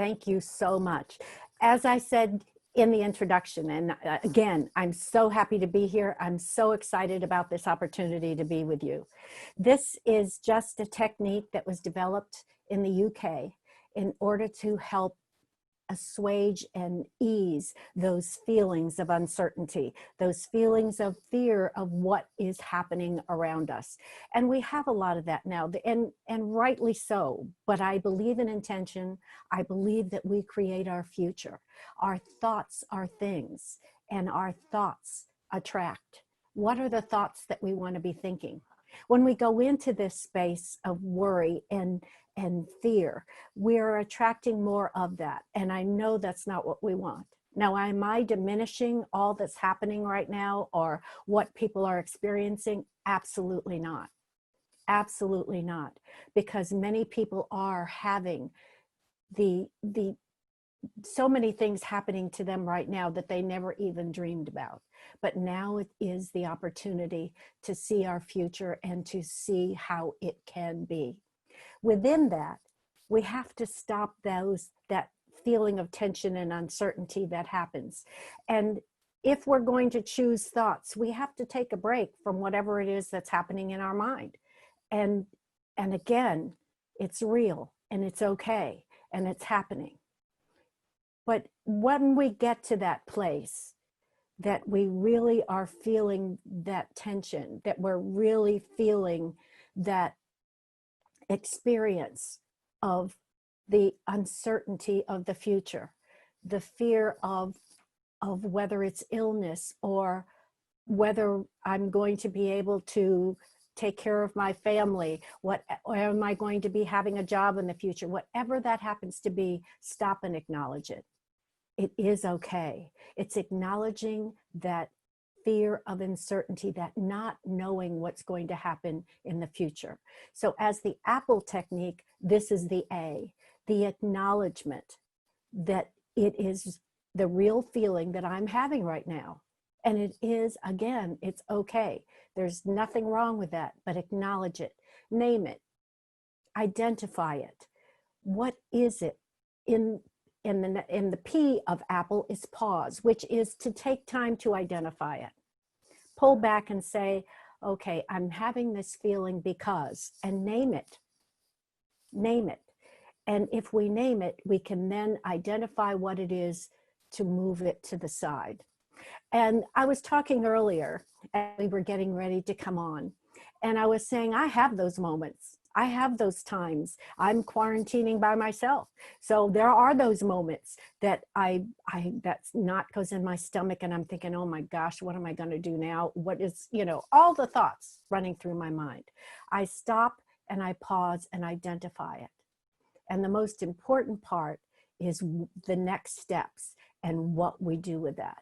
Thank you so much. As I said in the introduction, and again, I'm so happy to be here. I'm so excited about this opportunity to be with you. This is just a technique that was developed in the UK in order to help assuage and ease those feelings of uncertainty, those feelings of fear of what is happening around us. And we have a lot of that now, and rightly so. But I believe in intention. I believe that we create our future. Our thoughts are things, and our thoughts attract. What are the thoughts that we want to be thinking? When we go into this space of worry and fear, we're attracting more of that. And I know that's not what we want. Now, am I diminishing all that's happening right now or what people are experiencing? Absolutely not. Absolutely not. Because many people are having so many things happening to them right now that they never even dreamed about. But now it is the opportunity to see our future and to see how it can be. Within that, we have to stop that feeling of tension and uncertainty that happens. And if we're going to choose thoughts, we have to take a break from whatever it is that's happening in our mind. And again, it's real and it's okay and it's happening. But when we get to that place that we really are feeling that tension, that we're really feeling that experience of the uncertainty of the future, the fear of whether it's illness or whether I'm going to be able to take care of my family, or am I going to be having a job in the future, whatever that happens to be, stop and acknowledge it. It is okay. It's acknowledging that fear of uncertainty, that not knowing what's going to happen in the future. So as the Apple technique, this is the A, the acknowledgement that it is the real feeling that I'm having right now. And it is, again, it's okay. There's nothing wrong with that, but acknowledge it, name it, identify it. What is it? In the P of Apple is pause, which is to take time to identify it. Pull back and say, okay, I'm having this feeling because, and name it. Name it. And if we name it, we can then identify what it is to move it to the side. And I was talking earlier, and we were getting ready to come on, and I was saying, I have those moments. I have those times. I'm quarantining by myself. So there are those moments that that's not goes in my stomach and I'm thinking, oh my gosh, what am I going to do now? What is, all the thoughts running through my mind. I stop and I pause and identify it. And the most important part is the next steps and what we do with that.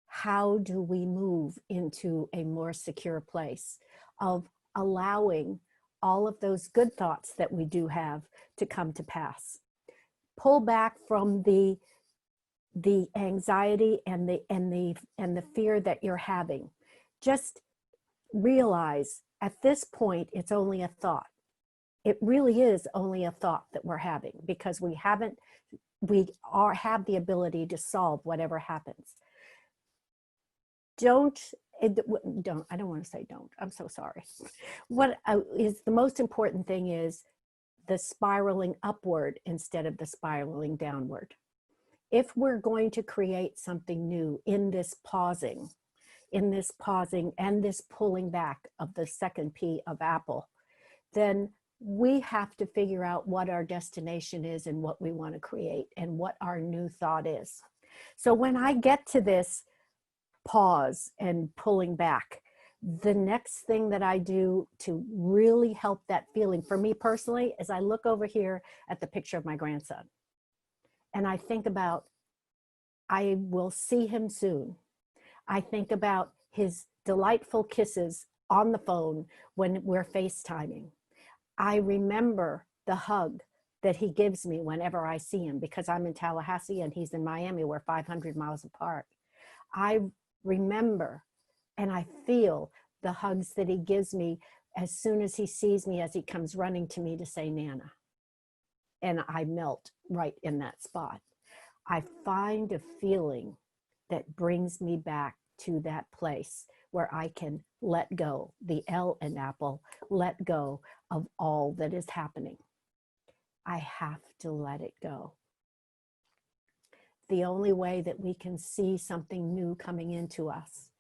How do we move into a more secure place of allowing all of those good thoughts that we do have to come to pass? Pull back from the anxiety and the fear that you're having. Just realize at this point it's only a thought. It really is only a thought that we're having because we have the ability to solve whatever happens. I don't want to say don't, I'm so sorry. What is the most important thing is the spiraling upward instead of the spiraling downward. If we're going to create something new in this pausing and this pulling back of the second P of Apple, then we have to figure out what our destination is and what we want to create and what our new thought is. So when I get to this pause and pulling back, the next thing that I do to really help that feeling for me personally is I look over here at the picture of my grandson and I think about, I will see him soon. I think about his delightful kisses on the phone when we're FaceTiming. I remember the hug that he gives me whenever I see him because I'm in Tallahassee and he's in Miami. We're 500 miles apart. I remember and I feel the hugs that he gives me as soon as he sees me, as he comes running to me to say, Nana. and I melt right in that spot. I find a feeling that brings me back to that place where I can let go, the L in apple, let go of all that is happening. I have to let it go. The only way that we can see something new coming into us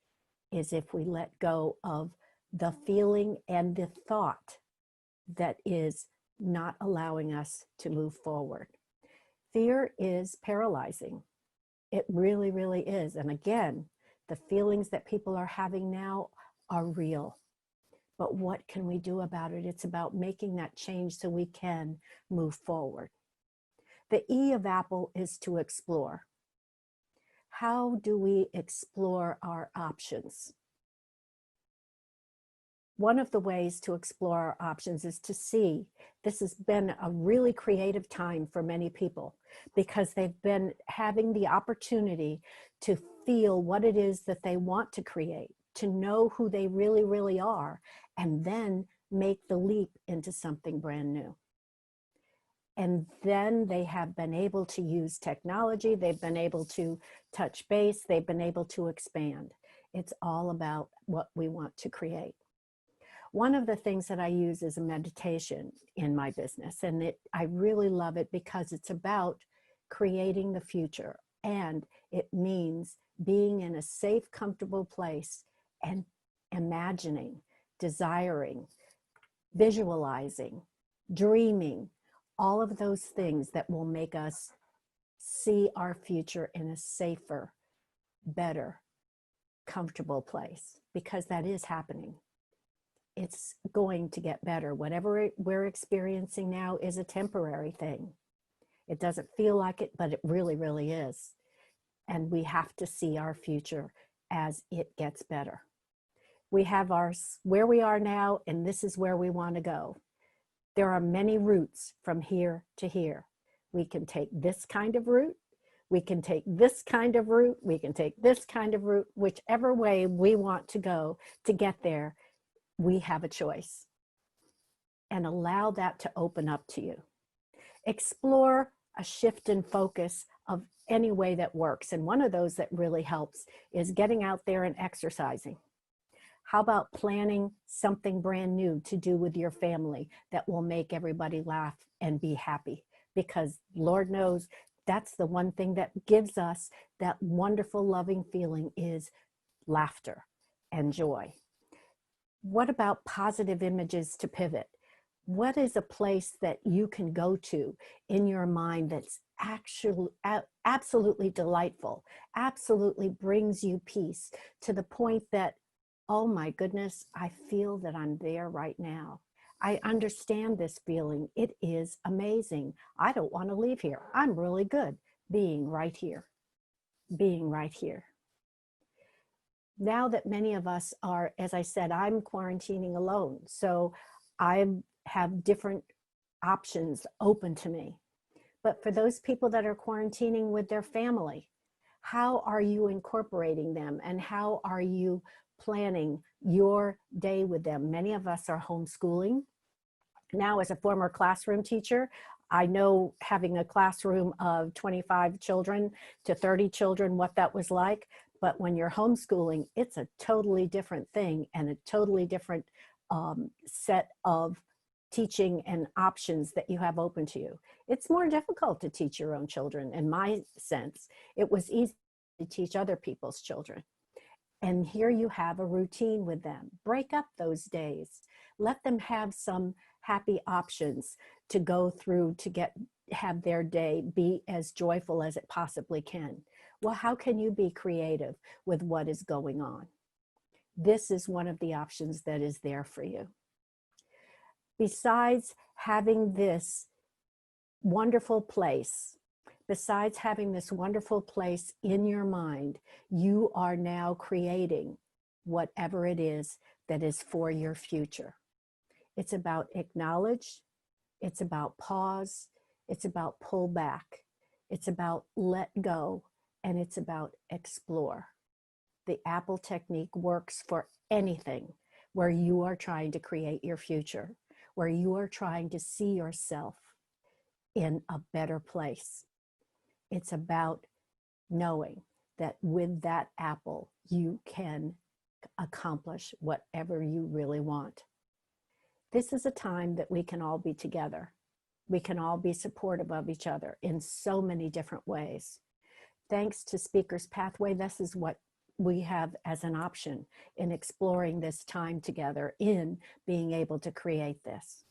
is if we let go of the feeling and the thought that is not allowing us to move forward. Fear is paralyzing. It really, really is. And again, the feelings that people are having now are real. But what can we do about it? It's about making that change so we can move forward. The E of Apple is to explore. How do we explore our options? One of the ways to explore our options is to see, this has been a really creative time for many people because they've been having the opportunity to feel what it is that they want to create, to know who they really, really are, and then make the leap into something brand new. And then they have been able to use technology, they've been able to touch base, they've been able to expand. It's all about what we want to create. One of the things that I use is a meditation in my business, and I really love it because it's about creating the future, and it means being in a safe, comfortable place and imagining, desiring, visualizing, dreaming, all of those things that will make us see our future in a safer, better, comfortable place, because that is happening. It's going to get better. Whatever we're experiencing now is a temporary thing. It doesn't feel like it, but it really, really is. And we have to see our future as it gets better. We have where we are now, and this is where we want to go. There are many routes from here to here. We can take this kind of route. We can take this kind of route. We can take this kind of route. Whichever way we want to go to get there, we have a choice. And allow that to open up to you. Explore a shift in focus of any way that works. And one of those that really helps is getting out there and exercising. How about planning something brand new to do with your family that will make everybody laugh and be happy? Because Lord knows that's the one thing that gives us that wonderful, loving feeling is laughter and joy. What about positive images to pivot? What is a place that you can go to in your mind that's actually absolutely delightful, absolutely brings you peace to the point that, oh my goodness, I feel that I'm there right now. I understand this feeling. It is amazing. I don't want to leave here. I'm really good being right here, being right here. Now that many of us are, as I said, I'm quarantining alone. So I have different options open to me. But for those people that are quarantining with their family, how are you incorporating them and how are you planning your day with them? Many of us are homeschooling. Now, as a former classroom teacher, I know having a classroom of 25 children to 30 children, what that was like. But when you're homeschooling, it's a totally different thing and a totally different set of teaching and options that you have open to you. It's more difficult to teach your own children, in my sense. It was easy to teach other people's children. And here you have a routine with them. Break up those days. Let them have some happy options to go through to have their day be as joyful as it possibly can. Well, how can you be creative with what is going on? This is one of the options that is there for you. Besides having this wonderful place, besides having this wonderful place in your mind, you are now creating whatever it is that is for your future. It's about acknowledge, it's about pause, it's about pull back, it's about let go, and it's about explore. The Apple technique works for anything where you are trying to create your future, where you are trying to see yourself in a better place. It's about knowing that with that apple, you can accomplish whatever you really want. This is a time that we can all be together. We can all be supportive of each other in so many different ways. Thanks to Speaker's Pathway, this is what we have as an option in exploring this time together, in being able to create this.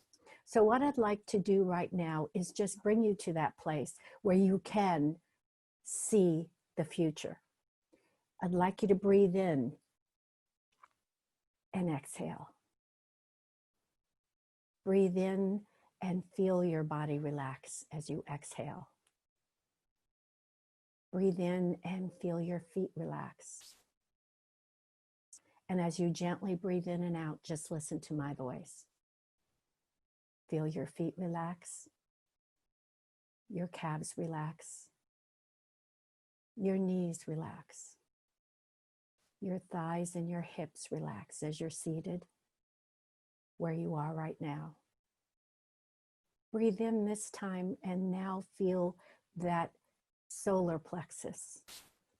So what I'd like to do right now is just bring you to that place where you can see the future. I'd like you to breathe in and exhale. Breathe in and feel your body relax as you exhale. Breathe in and feel your feet relax. And as you gently breathe in and out, just listen to my voice. Feel your feet relax, your calves relax, your knees relax, your thighs and your hips relax as you're seated where you are right now. Breathe in this time and now feel that solar plexus,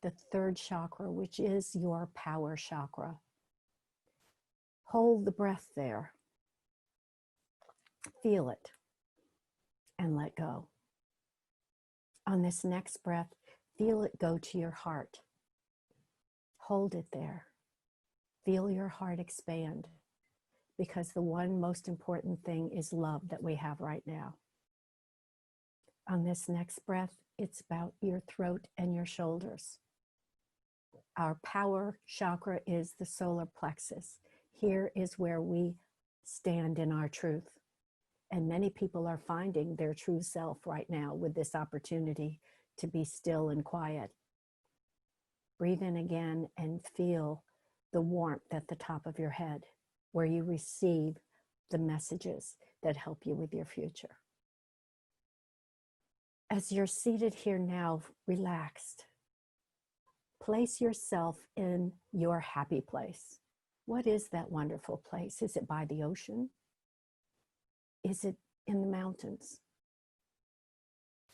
the third chakra, which is your power chakra. Hold the breath there. Feel it and let go. On this next breath, feel it go to your heart. Hold it there. Feel your heart expand, because the one most important thing is love that we have right now. On this next breath, it's about your throat and your shoulders. Our power chakra is the solar plexus. Here is where we stand in our truth. And many people are finding their true self right now with this opportunity to be still and quiet. Breathe in again and feel the warmth at the top of your head, where you receive the messages that help you with your future. As you're seated here now, relaxed, place yourself in your happy place. What is that wonderful place? Is it by the ocean? Is it in the mountains?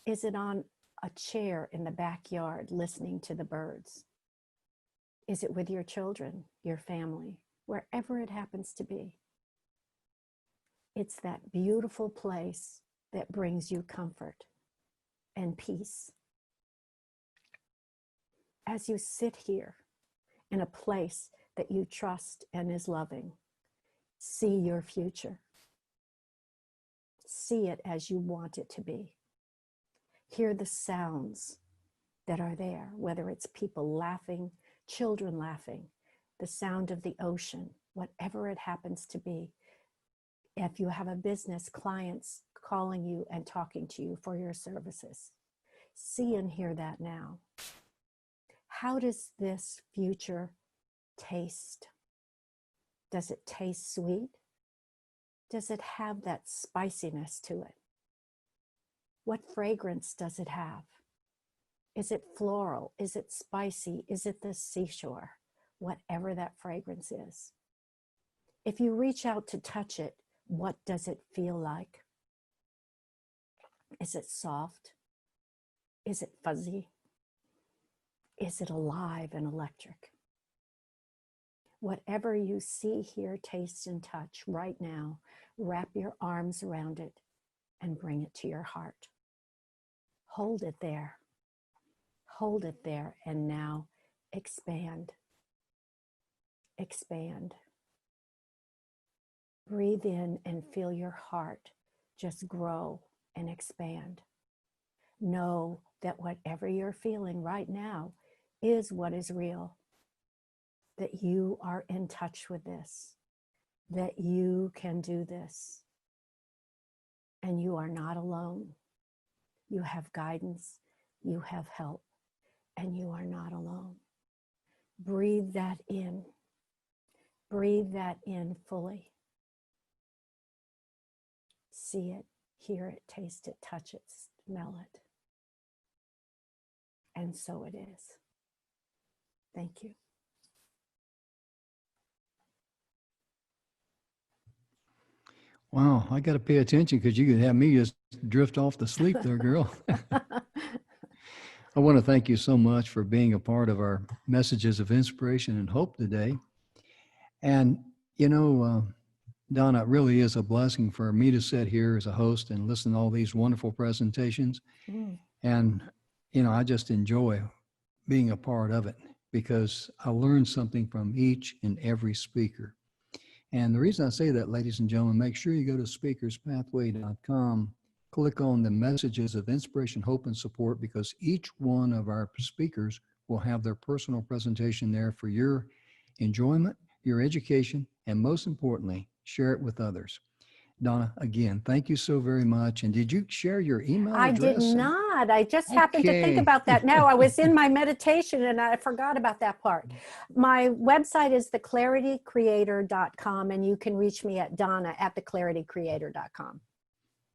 Is it on a chair in the backyard listening to the birds? Is it with your children, your family, wherever it happens to be? It's that beautiful place that brings you comfort and peace. As you sit here in a place that you trust and is loving, see your future. See it as you want it to be. Hear the sounds that are there, whether it's people laughing, children laughing, the sound of the ocean, whatever it happens to be. If you have a business, clients calling you and talking to you for your services, see and hear that now. How does this future taste? Does it taste sweet? Does it have that spiciness to it? What fragrance does it have? Is it floral? Is it spicy? Is it the seashore? Whatever that fragrance is. If you reach out to touch it, what does it feel like? Is it soft? Is it fuzzy? Is it alive and electric? Whatever you see, hear, taste, and touch right now, wrap your arms around it and bring it to your heart. Hold it there. Hold it there, and now expand. Expand. Breathe in and feel your heart just grow and expand. Know that whatever you're feeling right now is what is real. That you are in touch with this. That you can do this. And you are not alone. You have guidance. You have help. And you are not alone. Breathe that in. Breathe that in fully. See it, hear it, taste it, touch it, smell it. And so it is. Thank you. Wow, I got to pay attention because you could have me just drift off to sleep there, girl. I want to thank you so much for being a part of our messages of inspiration and hope today. And, you know, Donna, it really is a blessing for me to sit here as a host and listen to all these wonderful presentations. Mm. And, you know, I just enjoy being a part of it because I learn something from each and every speaker. And the reason I say that, ladies and gentlemen, make sure you go to speakerspathway.com, click on the messages of inspiration, hope, and support, because each one of our speakers will have their personal presentation there for your enjoyment, your education, and most importantly, share it with others. Donna, again, thank you so very much. And did you share your email I did address? not. I just happened to think Okay. about that now. I was in my meditation and I forgot about that part. My website is theclaritycreator.com, and you can reach me at Donna at theclaritycreator.com.